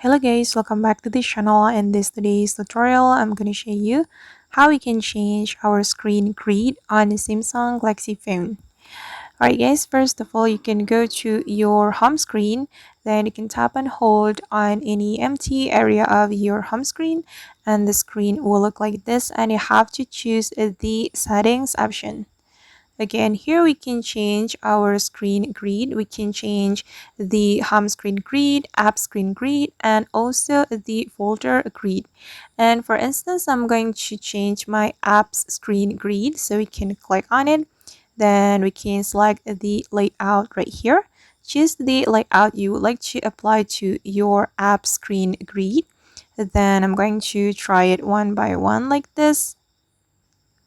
Hello guys, welcome back to this channel. In today's tutorial, I'm going to show you how we can change our screen grid on the Samsung Galaxy phone. Alright guys, first of all, you can go to your home screen, then you can tap and hold on any empty area of your home screen and the screen will look like this, and you have to choose the settings option. Again, here we can change our screen grid. We can change the home screen grid, app screen grid, and also the folder grid. And for instance, I'm going to change my apps screen grid. So we can click on it. Then we can select the layout right here. Choose the layout you would like to apply to your app screen grid. Then I'm going to try it one by one like this.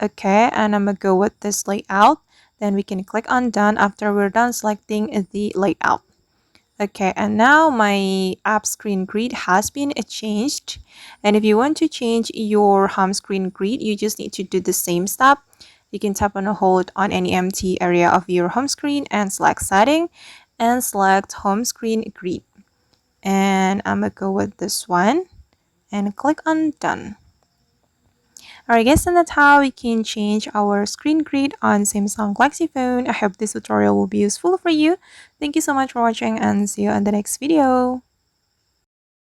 Okay, and I'm gonna go with this layout. Then we can click on done after we're done selecting the layout. Okay, and now my app screen grid has been changed. And if you want to change your home screen grid, you just need to do the same step. You can tap and hold on any empty area of your home screen and select setting and select home screen grid. And I'm gonna go with this one and click on done. Alright guys, and that's how we can change our screen grid on Samsung Galaxy phone. I hope this tutorial will be useful for you. Thank you so much for watching and see you on the next video.